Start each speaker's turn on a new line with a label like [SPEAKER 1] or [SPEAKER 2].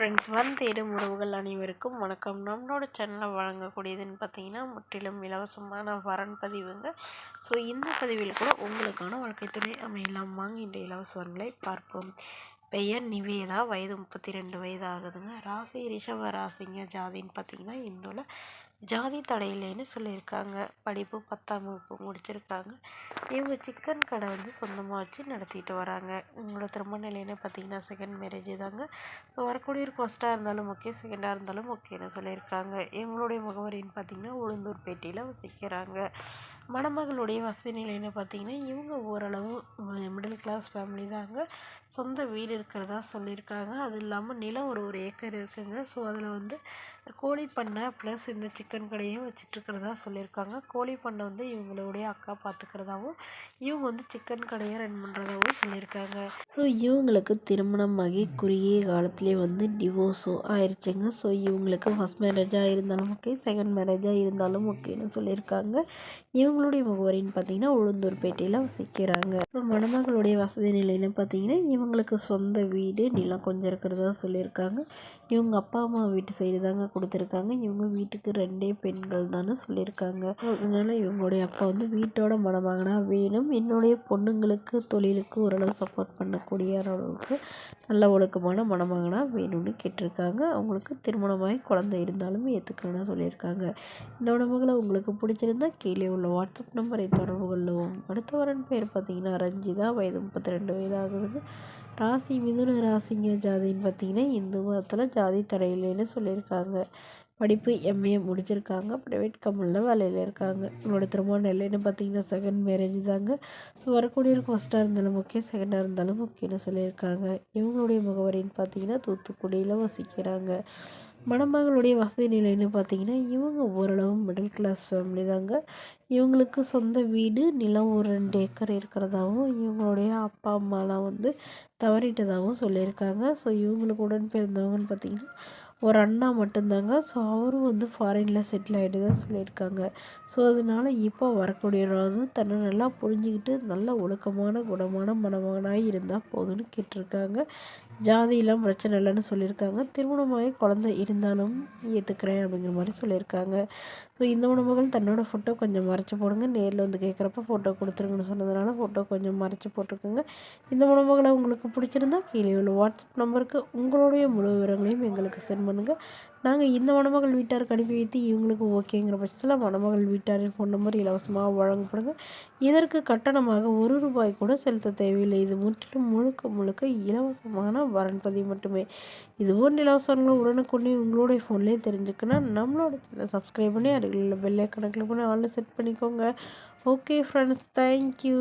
[SPEAKER 1] Friends தேடும் உறவுகள் அனைவருக்கும் வணக்கம். நம்மளோட சேனலில் வழங்கக்கூடியதுன்னு பார்த்தீங்கன்னா முற்றிலும் இலவசமான வரன் பதிவுங்க. ஸோ இந்த பதிவில் கூட உங்களுக்கான வாழ்க்கை துணை அமையலாம். வாங்க இன்றைய இலவச வரன்களை பார்ப்போம். பெயர் நிவேதா, வயது 32 வயது ஆகுதுங்க. ராசி ரிஷப ராசிங்க. ஜாதின்னு பார்த்தீங்கன்னா இந்துல. ஜாதி தடையில்லைன்னு சொல்லியிருக்காங்க. படிப்பு 10ஆம் வகுப்பு முடிச்சிருக்காங்க. இவங்க சிக்கன் கடை சொந்தமாக வச்சு நடத்திட்டு வராங்க. இவங்களோட திருமண நிலைன்னு பார்த்தீங்கன்னா செகண்ட் மேரேஜ் தாங்க. ஸோ வரக்கூடியவருக்கு ஃபஸ்ட்டாக இருந்தாலும் ஓகே, செகண்டாக இருந்தாலும் ஓகேன்னு சொல்லியிருக்காங்க. இவங்களுடைய முகவரின்னு பார்த்தீங்கன்னா உளுந்தூர்பேட்டையில் வசிக்கிறாங்க. மணமகளுடைய வசதி நிலைன்னு பார்த்தீங்கன்னா இவங்க ஓரளவு மிடில் கிளாஸ் ஃபேமிலி தாங்க. சொந்த வீடு இருக்கிறதா சொல்லியிருக்காங்க. அது இல்லாமல் நிலம் ஒரு ஏக்கர் இருக்குங்க. ஸோ அதில் கோழி பண்ணை ப்ளஸ் இந்த சிக்கன் கடையும் வச்சிட்ருக்கிறதா சொல்லியிருக்காங்க. கோழி பண்ணை இவங்களுடைய அக்கா பார்த்துக்கிறதாவும், இவங்க சிக்கன் கடையை ரன் பண்ணுறதாகவும் சொல்லியிருக்காங்க. ஸோ இவங்களுக்கு திருமணமாகி குறுகிய காலத்துலேயே டிவோர்ஸும் ஆயிடுச்சுங்க. ஸோ இவங்களுக்கு ஃபஸ்ட் மேரேஜாக இருந்தாலும் ஓகே, செகண்ட் மேரேஜாக இருந்தாலும் ஓகேன்னு சொல்லியிருக்காங்க. இவங்களுடைய முகவரின்னு பார்த்தீங்கன்னா உளுந்தூர்பேட்டையில் வசிக்கிறாங்க. ஸோ மணமகளுடைய வசதி நிலைன்னு பார்த்தீங்கன்னா இவங்களுக்கு சொந்த வீடு நிலம் கொஞ்சம் இருக்கிறதா சொல்லியிருக்காங்க. இவங்க அப்பா அம்மா வீட்டு சைடு தாங்க கொடுத்துருக்காங்க. இவங்க வீட்டுக்கு 2 பெண்கள் தானே சொல்லியிருக்காங்க. அதனால இவங்களுடைய அப்பா வீட்டோட மணமகனாக வேணும், என்னுடைய பொண்ணுங்களுக்கு தொழிலுக்கு ஓரளவு சப்போர்ட் பண்ணக்கூடிய அளவுக்கு நல்ல ஒழுக்கமான மணமகனாக வேணும்னு கேட்டிருக்காங்க. அவங்களுக்கு திருமணமாகி குழந்தை இருந்தாலும் ஏற்றுக்கணும்னு சொல்லியிருக்காங்க. இந்த மணமகளை உங்களுக்கு பிடிச்சிருந்தா கீழே உள்ள வாட்ஸ்அப் நம்பரை தொடர்பு கொள்ளவும். அடுத்த வரன் பேர் பார்த்தீங்கன்னா ரஞ்சிதா, வயது 32 வயது ஆகுது. ராசி மிதுன ராசிங்க. ஜாதின்னு பார்த்தீங்கன்னா இந்து மதத்தில் ஜாதி தடையில்லைன்னு சொல்லியிருக்காங்க. படிப்பு எம்ஏ முடிச்சிருக்காங்க. ப்ரைவேட் கம்பெனியில் வேலையில் இருக்காங்க. இவங்களோட திருமண நிலைன்னு பார்த்தீங்கன்னா செகண்ட் மேரேஜ் தாங்க. ஸோ வரக்கூடியவருக்கு ஃபஸ்ட்டாக இருந்தாலும் ஓகே, செகண்டாக இருந்தாலும் ஓகேன்னு சொல்லியிருக்காங்க. இவங்களுடைய முகவரின்னு பார்த்தீங்கன்னா தூத்துக்குடியில் வசிக்கிறாங்க. மணமகளுடைய வசதி நிலைன்னு பார்த்தீங்கன்னா இவங்க ஓரளவு மிடில் கிளாஸ் ஃபேமிலி தாங்க. இவங்களுக்கு சொந்த வீடு நிலம் ஒரு 2 ஏக்கர் இருக்கிறதாகவும், இவங்களுடைய அப்பா அம்மாலாம் தவறிட்டதாகவும் சொல்லியிருக்காங்க. ஸோ இவங்களுக்கு உடன் பிறந்தவங்கன்னு பார்த்தீங்கன்னா ஒரு அண்ணா மட்டும்தாங்க. ஸோ அவரும் ஃபாரினில் செட்டில் ஆகிட்டு தான் சொல்லியிருக்காங்க. ஸோ அதனால் இப்போ வரக்கூடியவராவது தன்னை நல்லா புரிஞ்சுக்கிட்டு நல்ல ஒழுக்கமான குணமான மணமகனாக இருந்தால் போதும்னு கேட்டிருக்காங்க. ஜாதியெல்லாம் பிரச்சனை இல்லைன்னு சொல்லியிருக்காங்க. திருமணமாகி குழந்தை இருந்தாலும் ஏற்றுக்கிறேன் அப்படிங்கிற மாதிரி சொல்லியிருக்காங்க. ஸோ இந்த மணமகள் தன்னோட ஃபோட்டோ கொஞ்சம் மறைச்சி போடுங்க, நேரில் கேட்குறப்ப ஃபோட்டோ கொடுத்துருங்கன்னு சொன்னதுனால ஃபோட்டோ கொஞ்சம் மறைச்சி போட்டிருக்குங்க. இந்த மணமகளை உங்களுக்கு பிடிச்சிருந்தா கீழே உள்ள வாட்ஸ்அப் நம்பருக்கு உங்களுடைய முழு விவரங்களையும் எங்களுக்கு சென்ட் பண்ணுங்கள். நாங்கள் இந்த மணமகள் வீட்டாருக்கு அனுப்பி வைத்து இவங்களுக்கு ஓகேங்கிற பட்சத்தில் மணமகள் வீட்டாரின் ஃபோன் நம்பர் இலவசமாக வழங்கப்படுங்க. இதற்கு கட்டணமாக ₹1 கூட செலுத்த தேவையில்லை. இது முற்றிலும் முழுக்க இலவசமான வரன் பதிவு மட்டுமே. இதுபோன்ற இலவசங்களை உடனுக்குடனே உங்களுடைய ஃபோன்லேயே தெரிஞ்சுக்கணும். நம்மளோட சேனலை சப்ஸ்கிரைப் பண்ணி அருகில் உள்ள பெல் ஐக்கானை கிளிக் பண்ணி ஆன்லைன் செட் பண்ணிக்கோங்க. Okay friends, thank you.